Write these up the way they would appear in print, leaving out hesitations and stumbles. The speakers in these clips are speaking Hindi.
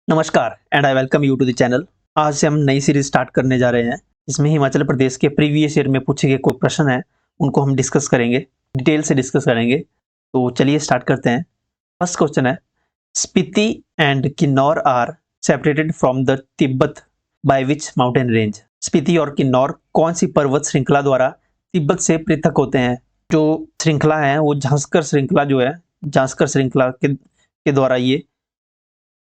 नमस्कार and I welcome you to the channel. आज से हम नई सीरीज स्टार्ट करने जा रहे हैं। इसमें हिमाचल प्रदेश के प्रीवियस ईयर में पूछे गए कोई प्रश्न है उनको हम डिस्कस करेंगे, डिटेल से डिस्कस करेंगे। तो चलिए स्टार्ट करते हैं। फर्स्ट क्वेश्चन है, Spiti and Kinnaur are separated from the Tibet by which mountain range. Spiti और किन्नौर कौन सी पर्वत श्रृंखला द्वारा तिब्बत से पृथक होते हैं। जो श्रृंखला है वो झांसकर श्रृंखला जो है, झांसकर श्रृंखला के द्वारा ये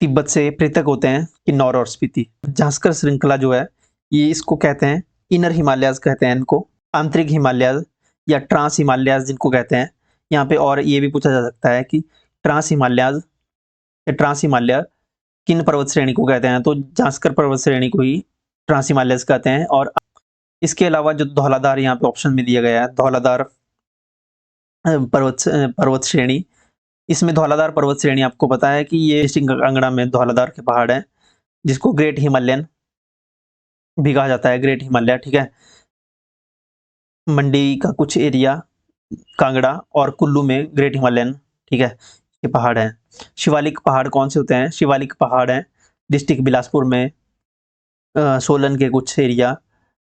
तिब्बत से पृथक होते हैं किन्नौर और स्पीति। झांसकर श्रृंखला जो है ये इसको कहते हैं इनर हिमालयाज कहते हैं इनको, आंतरिक हिमालयाज या ट्रांस हिमालयाज जिनको कहते हैं। यहाँ पे और ये भी पूछा जा सकता है कि ट्रांस हिमालयाज या ट्रांस हिमालय किन पर्वत श्रेणी को कहते हैं, तो झांसकर पर्वत श्रेणी को ही ट्रांस हिमालयाज कहते हैं। और इसके अलावा जो धौलाधार यहाँ पे ऑप्शन में दिया गया है, धौलाधार पर्वत श्रेणी, इसमें धौलाधार पर्वत श्रेणी आपको पता है कि ये डिस्ट्रिक्ट कांगड़ा में धौलाधार के पहाड़ हैं जिसको ग्रेट हिमालयन भी कहा जाता है, ग्रेट हिमालय। ठीक है, मंडी का कुछ एरिया कांगड़ा और कुल्लू में ग्रेट हिमालयन, ठीक है, ये पहाड़ हैं। शिवालिक पहाड़ कौन से होते हैं? शिवालिक पहाड़ हैं डिस्ट्रिक्ट बिलासपुर में, सोलन के कुछ एरिया,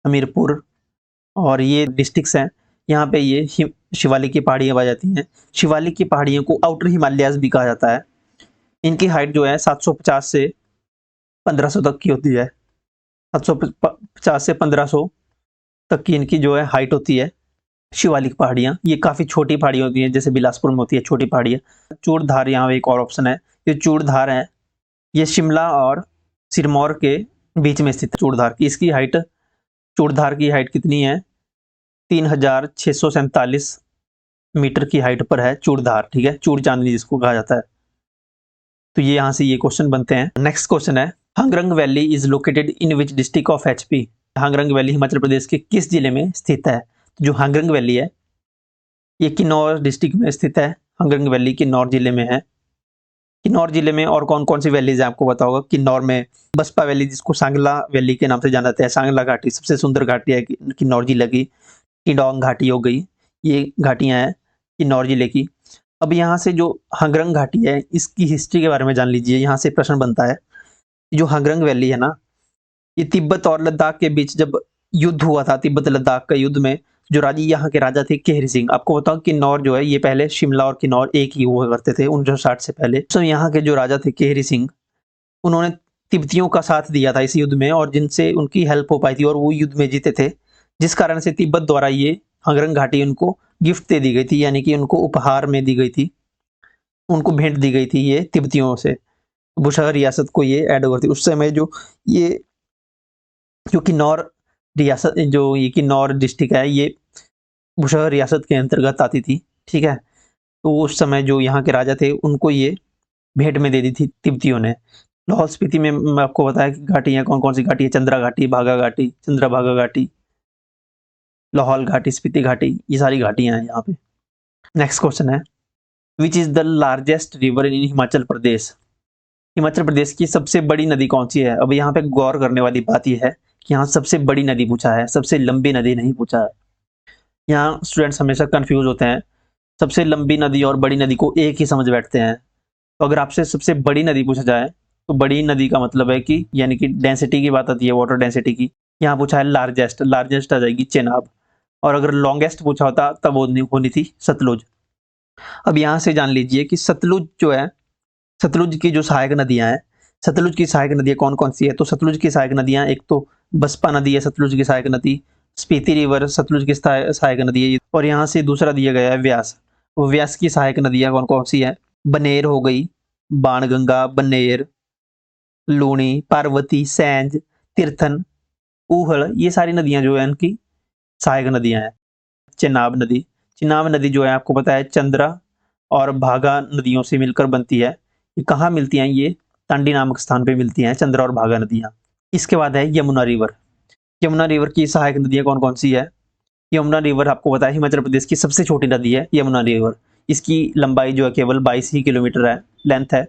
हमीरपुर, और ये डिस्ट्रिक्ट्स हैं। यहाँ पे ये शिवालिक की पहाड़ियाँ पाई जाती हैं। शिवालिक की पहाड़ियों को आउटर हिमालयाज भी कहा जाता है। इनकी हाइट जो है 750 से 1500 तक की होती है। 750 से 1500 तक की इनकी जो है हाइट होती है। शिवालिक पहाड़ियाँ ये काफ़ी छोटी पहाड़ियाँ होती हैं, जैसे बिलासपुर में होती है छोटी पहाड़ियाँ। चूड़धार यहाँ एक और ऑप्शन है, ये चूड़धार है, ये शिमला और सिरमौर के बीच में स्थित है चूड़धार की। इसकी हाइट, चूड़धार की हाइट कितनी है? 3647 मीटर की हाइट पर है चूड़धार, ठीक है, चूड़ चांदनी जिसको कहा जाता है। तो ये यहाँ से ये क्वेश्चन बनते हैं। नेक्स्ट क्वेश्चन है, Hangrang valley is located in which district of HP. Hangrang valley Himachal Pradesh के किस जिले में स्थित है? तो जो हांगरंग वैली है ये किन्नौर डिस्ट्रिक्ट में स्थित है। हांगरंग वैली किन्नौर जिले में है। किन्नौर जिले में और कौन कौन सी वैलीज है आपको पता होगा। किन्नौर में बसपा वैली जिसको सांगला वैली के नाम से जाना जाता है, सांगला घाटी सबसे सुंदर घाटी है किन्नौर जिले की। टिडोंग घाटी हो गई, ये घाटियां हैं किन्नौर जिले की। अब यहाँ से जो हांगरंग घाटी है इसकी हिस्ट्री के बारे में जान लीजिए। यहाँ से प्रश्न बनता है, जो हांगरंग वैली है ना, ये तिब्बत और लद्दाख के बीच जब युद्ध हुआ था, तिब्बत लद्दाख का युद्ध में जो राजा यहाँ के राजा थे केहरी सिंह। आपको बताओ किन्नौर जो है ये पहले शिमला और किन्नौर एक ही हुआ करते थे 1960 से पहले। तो यहाँ के जो राजा थे केहरी सिंह, उन्होंने तिब्बतियों का साथ दिया था इस युद्ध में और जिनसे उनकी हेल्प हो पाई थी और वो युद्ध में जीते थे, जिस कारण से तिब्बत द्वारा ये हांगरंग घाटी उनको गिफ्ट दे दी गई थी, यानी कि उनको उपहार में दी गई थी, उनको भेंट दी गई थी ये तिब्बतियों से। बुशहर रियासत को ये ऐड हो गई थी उस समय। जो किन्नौर रियासत, जो ये किन्नौर डिस्ट्रिक्ट है, ये बुशहर रियासत के अंतर्गत आती थी, ठीक है। तो उस समय जो यहाँ के राजा थे उनको ये भेंट में दे दी थी तिब्बतियों ने। लाहौल स्पीति में मैं आपको बताया कि घाटियाँ कौन कौन सी घाटी है, चंद्रा घाटी, भागा घाटी, चंद्रभागा घाटी, लाहौल घाटी, स्पीति घाटी, ये सारी घाटियां हैं यहाँ पे। नेक्स्ट क्वेश्चन है, which is the largest river in Himachal Pradesh. Himachal Pradesh की सबसे बड़ी नदी कौन सी है? अब यहाँ पे गौर करने वाली बात यह है कि यहाँ सबसे बड़ी नदी पूछा है, सबसे लंबी नदी नहीं पूछा है। यहाँ स्टूडेंट्स हमेशा कंफ्यूज होते हैं, सबसे लंबी नदी और बड़ी नदी को एक ही समझ बैठते हैं। तो अगर आपसे सबसे बड़ी नदी पूछा जाए तो बड़ी नदी का मतलब है कि, यानी कि डेंसिटी की बात आती है, वाटर डेंसिटी की। यहाँ पूछा है लार्जेस्ट, लार्जेस्ट आ जाएगी चेनाब। और अगर लॉन्गेस्ट पूछा होता तब होनी थी सतलुज। अब यहाँ से जान लीजिए कि सतलुज जो है, सतलुज की जो सहायक नदियां हैं, सतलुज की सहायक नदियां कौन कौन सी है? तो सतलुज की सहायक नदियां, एक तो बसपा नदी है सतलुज की सहायक नदी, स्पीति रिवर सतलुज की सहायक नदी है, और यहाँ से दूसरा दिया गया है व्यास। व्यास की सहायक नदियां कौन कौन सी है? बनेर हो गई, बाणगंगा, बनेर, लूणी, पार्वती, सैंज, तीर्थन, ऊहल, ये सारी नदियां जो है इनकी सहायक नदियां हैं। चेनाब नदी, चेनाब नदी जो है आपको पता है चंद्रा और भागा नदियों से मिलकर बनती है। ये कहाँ मिलती हैं? ये तांडी नामक स्थान पे मिलती हैं चंद्रा और भागा नदियाँ। इसके बाद है यमुना रिवर। यमुना रिवर की सहायक नदियाँ कौन कौन सी है? यमुना रिवर आपको पता है हिमाचल प्रदेश की सबसे छोटी नदी है यमुना रिवर। इसकी लंबाई जो है केवल 22 ही किलोमीटर है, लेंथ है।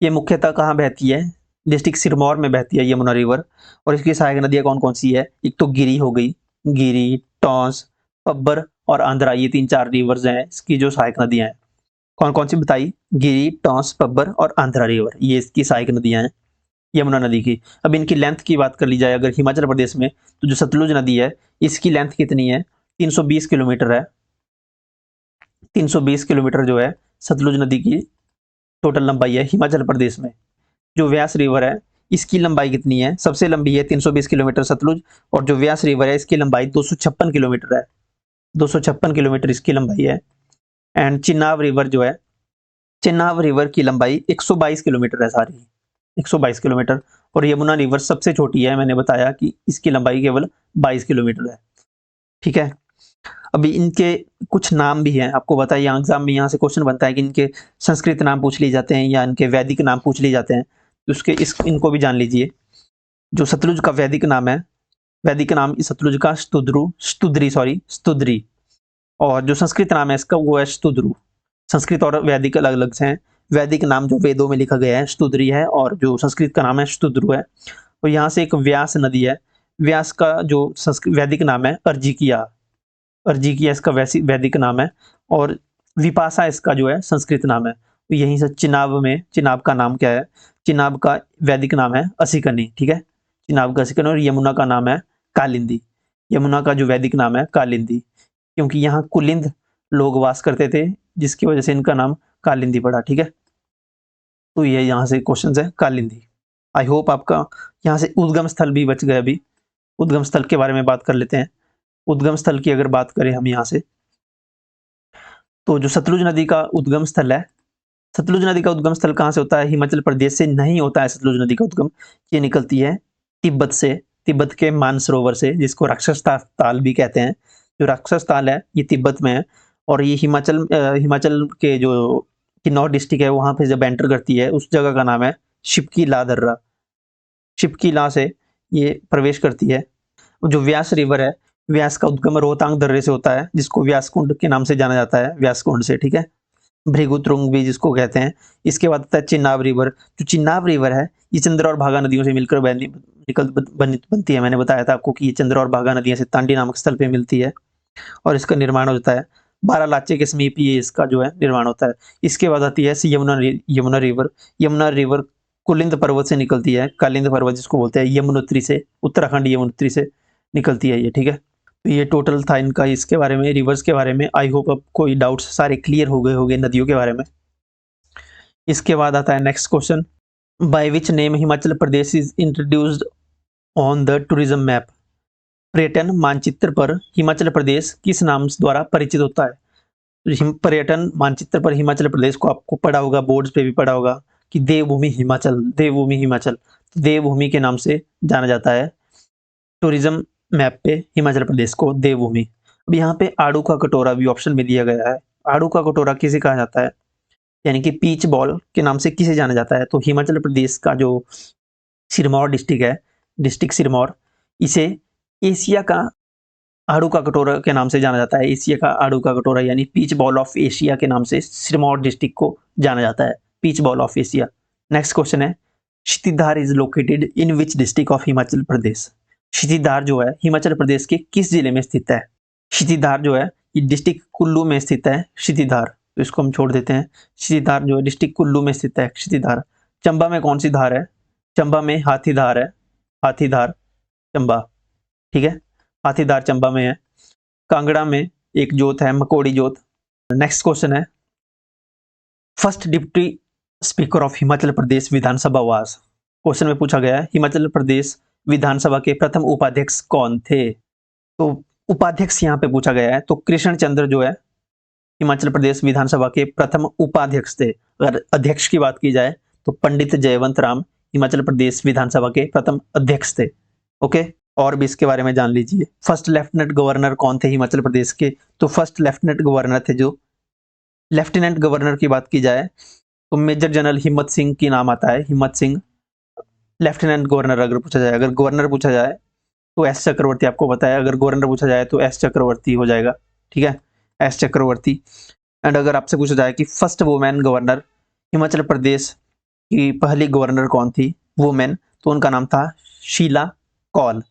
ये मुख्यतः कहाँ बहती है? डिस्ट्रिक्ट सिरमौर में बहती है यमुना रिवर। और इसकी सहायक नदियाँ कौन कौन सी है? एक तो गिरी हो गई, गिरी, टॉन्स, पब्बर और आंध्रा, ये 3-4 रिवर्स हैं इसकी जो सहायक नदियां हैं। कौन कौन सी बताई? गिरी, टॉन्स, पब्बर और आंध्रा रिवर, ये इसकी सहायक नदियां हैं। यमुना नदी की। अब इनकी लेंथ की बात कर ली जाए अगर हिमाचल प्रदेश में, तो जो सतलुज नदी है इसकी लेंथ कितनी है, 320 किलोमीटर है। 320 किलोमीटर जो है सतलुज नदी की टोटल लंबाई है हिमाचल प्रदेश में। जो व्यास रिवर है इसकी लंबाई कितनी है, सबसे लंबी है 320 किलोमीटर सतलुज, और जो व्यास रिवर है इसकी लंबाई 256 किलोमीटर है। 256 किलोमीटर इसकी लंबाई है। एंड चिनाब रिवर जो है, चिनाब रिवर की लंबाई 122 किलोमीटर है सारी, 122 किलोमीटर। और यमुना रिवर सबसे छोटी है, मैंने बताया कि इसकी लंबाई केवल 22 किलोमीटर है। ठीक है, अभी इनके कुछ नाम भी हैं, आपको बताइए एग्जाम में यहाँ से क्वेश्चन बनता है कि इनके संस्कृत नाम पूछ लिए जाते हैं या इनके वैदिक नाम पूछ लिए जाते हैं, तो उसके इनको भी जान लीजिए। जो सतलुज का वैदिक नाम है, वैदिक नाम सतलुज का स्तुद्री, और जो संस्कृत नाम है इसका वो है स्तुद्रु। संस्कृत और वैदिक अलग अलग से हैं। वैदिक नाम जो वेदों में लिखा गया है स्तुद्री है, और जो संस्कृत का नाम है स्तुद्रु है। और यहाँ से एक व्यास नदी है, व्यास का जो वैदिक नाम है अर्जिकिया, अर्जिकिया इसका वैदिक नाम है, और विपाशा इसका जो है संस्कृत नाम है। तो यहीं से चिनाब का नाम क्या है, चिनाब का वैदिक नाम है असिकनी। ठीक है, चिनाब का असिकनी, और यमुना का नाम है कालिंदी। यमुना का जो वैदिक नाम है कालिंदी, क्योंकि यहाँ कुलिंद लोग वास करते थे जिसकी वजह से इनका नाम कालिंदी पड़ा। ठीक है, तो ये यहाँ से क्वेश्चन है कालिंदी। आई होप आपका यहाँ से उद्गम स्थल भी बच गया। अभी उद्गम स्थल के बारे में बात कर लेते हैं। उद्गम स्थल की अगर बात करें हम यहाँ से, तो जो सतलुज नदी का उद्गम स्थल है, सतलुज नदी का उद्गम स्थल कहाँ से होता है, हिमाचल प्रदेश से नहीं होता है। सतलुज नदी का उद्गम ये निकलती है तिब्बत से, तिब्बत के मानसरोवर से, जिसको राक्षस ताल भी कहते हैं। जो राक्षस ताल है ये तिब्बत में है, और ये हिमाचल के जो किन्नौर डिस्ट्रिक्ट है वहां पे जब एंटर करती है उस जगह का नाम है शिपकी ला दर्रा। शिपकी ला से ये प्रवेश करती है। जो व्यास रिवर है, व्यास का उद्गम रोहतांग दर्रे से होता है, जिसको व्यास कुंड के नाम से जाना जाता है, व्यास कुंड से। ठीक है, भृगुतुंग भी जिसको कहते हैं। इसके बाद आता है चिनाब रिवर। जो चिनाब रिवर है ये चंद्र और भागा नदियों से मिलकर बनती है। मैंने बताया था आपको कि ये चंद्र और भागा नदियां से तांडी नामक स्थल पे मिलती है, और इसका निर्माण होता है बारालाचे के समीप ये इसका जो है निर्माण होता है। इसके बाद आती है यमुना रिवर। यमुना रिवर कुलिंद पर्वत से निकलती है, कालिंद पर्वत जिसको बोलते हैं, यमुनोत्री से, उत्तराखंड यमुनोत्री से निकलती है ये। ठीक है, तो ये टोटल था इनका इसके बारे में, रिवर्स के बारे में। आई होप अब कोई डाउट्स सारे क्लियर हो गए होंगे नदियों के बारे में। इसके बाद आता है next question, by which name Himachal Pradesh is introduced on the tourism map. पर्यटन मानचित्र पर हिमाचल प्रदेश किस नाम द्वारा परिचित होता है। पर्यटन मानचित्र पर हिमाचल प्रदेश को आपको पढ़ा होगा, बोर्ड्स पे भी पढ़ा होगा कि देवभूमि हिमाचल, देवभूमि हिमाचल, तो देवभूमि के नाम से जाना जाता है टूरिज्म मैप पे हिमाचल प्रदेश को, देवभूमि। अब यहाँ पे आड़ू का कटोरा भी ऑप्शन में दिया गया है। आड़ू का कटोरा किसे कहा जाता है, यानी कि पीच बॉल के नाम से किसे जाना जाता है, तो हिमाचल प्रदेश का जो सिरमौर डिस्ट्रिक्ट है, डिस्ट्रिक्ट सिरमौर, इसे एशिया का आड़ू का कटोरा के नाम से जाना जाता है। एशिया का आड़ू का कटोरा यानी पीच बॉल ऑफ एशिया के नाम से सिरमौर डिस्ट्रिक्ट को जाना जाता है, peach bowl of Asia. Next question है, Kshitidhar is located in which district of Himachal Pradesh. Kshitidhar जो है हिमाचल प्रदेश के किस जिले में स्थित है। क्षितिधार जो है ये डिस्ट्रिक्ट कुल्लू में स्थित है, क्षितिधार, तो इसको हम छोड़ देते हैं। क्षितिधार जो है डिस्ट्रिक्ट कुल्लू में स्थित है, क्षितिधार। चंबा में कौन सी धार है, चंबा में हाथीधार है, हाथीधार चंबा। ठीक है, हाथीधार चंबा में है। कांगड़ा में एक जोत है, मकोड़ी जोत। नेक्स्ट क्वेश्चन है, first deputy speaker of Himachal Pradesh विधानसभा वास। क्वेश्चन में पूछा गया है हिमाचल प्रदेश विधानसभा के प्रथम उपाध्यक्ष कौन थे, तो उपाध्यक्ष यहाँ पे पूछा गया है, तो कृष्ण चंद्र जो है हिमाचल प्रदेश विधानसभा के प्रथम उपाध्यक्ष थे। अगर अध्यक्ष की बात की जाए तो पंडित जयवंत राम हिमाचल प्रदेश विधानसभा के प्रथम अध्यक्ष थे। ओके, और भी इसके बारे में जान लीजिए। फर्स्ट लेफ्टिनेंट गवर्नर कौन थे हिमाचल प्रदेश के, तो फर्स्ट लेफ्टिनेंट गवर्नर थे, जो लेफ्टिनेंट गवर्नर की बात की जाए तो मेजर जनरल हिम्मत सिंह की नाम आता है, हिम्मत सिंह। लेफ्टिनेंट गवर्नर अगर पूछा जाए, अगर गवर्नर पूछा जाए तो एस चक्रवर्ती, आपको पता है, अगर गवर्नर पूछा जाए तो एस चक्रवर्ती हो जाएगा। ठीक है, एस चक्रवर्ती। एंड अगर आपसे पूछा जाए कि first women governor Himachal Pradesh की पहली गवर्नर कौन थी, वुमेन, तो उनका नाम था शीला कौल,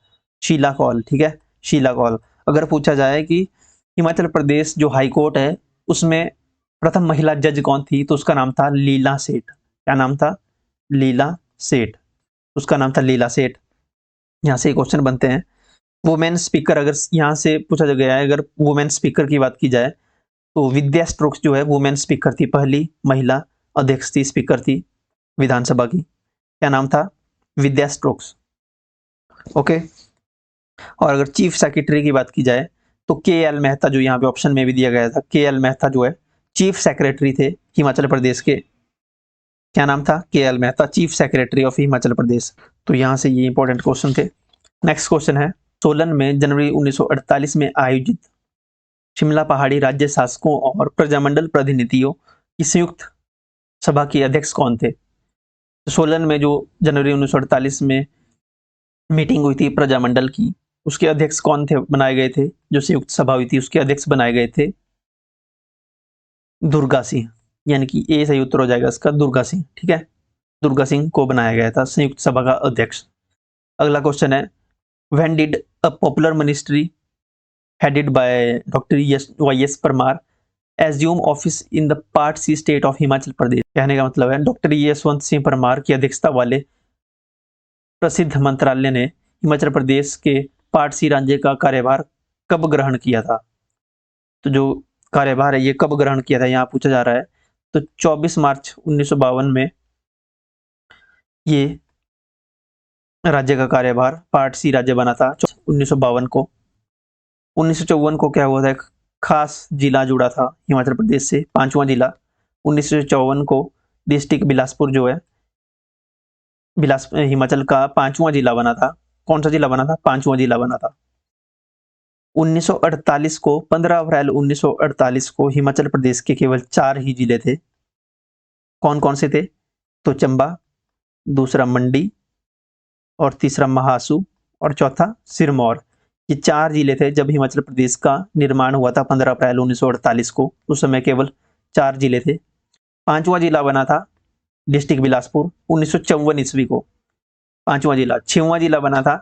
शीला कौल। ठीक है, शीला कौल। अगर पूछा जाए कि हिमाचल प्रदेश जो हाई कोर्ट है उसमें प्रथम महिला जज कौन थी, तो उसका नाम था लीला सेठ। क्या नाम था, लीला सेठ। उसका नाम था लीला सेठ। यहाँ से क्वेश्चन बनते हैं। वुमेन स्पीकर अगर यहाँ से पूछा गया है, अगर वुमेन स्पीकर की बात की जाए तो विद्या स्टोक्स जो है वुमेन स्पीकर थी, पहली महिला अध्यक्ष थी, स्पीकर थी विधानसभा की। क्या नाम था? विद्या स्टोक्स। ओके। और अगर चीफ सेक्रेटरी की बात की जाए तो के एल मेहता, जो यहाँ पे ऑप्शन में भी दिया गया था, के एल मेहता जो है चीफ सेक्रेटरी थे हिमाचल प्रदेश के। क्या नाम था? K L Mehta, chief secretary of Himachal Pradesh. तो यहाँ से ये इंपॉर्टेंट क्वेश्चन थे। नेक्स्ट क्वेश्चन है, सोलन में जनवरी 1948 में आयोजित शिमला पहाड़ी राज्य शासकों और प्रजामंडल प्रतिनिधियों की संयुक्त सभा के अध्यक्ष कौन थे? सोलन में जो जनवरी 1948 में मीटिंग हुई थी प्रजामंडल की, उसके अध्यक्ष कौन थे बनाए गए थे? जो संयुक्त सभा हुई थी उसके अध्यक्ष बनाए गए थे दुर्गा सिंह, यानी कि ए सही उत्तर हो जाएगा इसका दुर्गा सिंह। ठीक है, दुर्गा सिंह को बनाया गया था संयुक्त सभा का अध्यक्ष। अगला क्वेश्चन है, when did a popular ministry headed by doctor Y S. Parmar assume office in the part C state of Himachal Pradesh? कहने का मतलब है डॉक्टर यशवंत सिंह परमार की अध्यक्षता वाले प्रसिद्ध मंत्रालय ने हिमाचल प्रदेश के पार्ट सी राज्य का कार्यभार कब ग्रहण किया था? तो जो कार्यभार है ये कब ग्रहण किया था यहाँ पूछा जा रहा है। तो 24 मार्च 1952 में ये राज्य का कार्यभार पार्ट सी राज्य बना था 1952 को। 1954 को क्या हुआ था, एक खास जिला जुड़ा था हिमाचल प्रदेश से, 5वां जिला। 1954 को डिस्ट्रिक्ट बिलासपुर जो है हिमाचल का 5वां जिला बना था। कौन सा जिला बना था? 5वां जिला बना था। 1948 को 15 अप्रैल 1948 को हिमाचल प्रदेश के केवल 4 ही जिले थे। कौन कौन से थे? तो चंबा, दूसरा मंडी, और तीसरा महासू, और चौथा सिरमौर। ये 4 जिले थे जब हिमाचल प्रदेश का निर्माण हुआ था 15 अप्रैल 1948 को। उस समय केवल 4 जिले थे। 5वां जिला बना था डिस्ट्रिक्ट बिलासपुर 1954 ईस्वी को, 5वां जिला। 6वां जिला बना था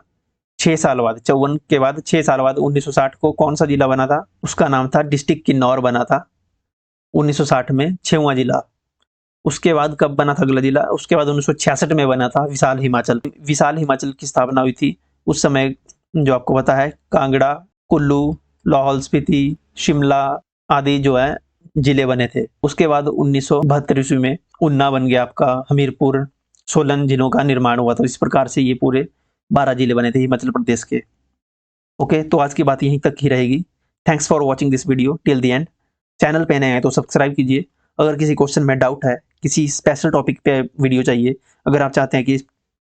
6 साल बाद, 54 के बाद 6 साल बाद 1960 को। कौन सा जिला बना था? उसका नाम था डिस्ट्रिक्ट किन्नौर बना था 1960 में, 6वां जिला। उसके बाद कब बना था अगला जिला? उसके बाद 1966 में बना था विशाल हिमाचल। विशाल हिमाचल की स्थापना हुई थी उस समय, जो आपको पता है कांगड़ा, कुल्लू, लाहौल स्पीति, शिमला आदि जो है जिले बने थे। उसके बाद 1972 ईस्वी में ऊना बन गया आपका, हमीरपुर, सोलन जिलों का निर्माण हुआ था। इस प्रकार से ये पूरे 12 जिले बने थे हिमाचल प्रदेश के। ओके, तो आज की बात यहीं तक ही रहेगी। Thanks for watching this video till the end. Channel पे नए हैं तो सब्सक्राइब कीजिए। अगर किसी क्वेश्चन में डाउट है, किसी स्पेशल टॉपिक पे वीडियो चाहिए, अगर आप चाहते हैं कि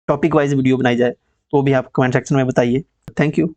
टॉपिक वाइज वीडियो बनाई जाए, तो भी आप कमेंट सेक्शन में बताइए। Thank you.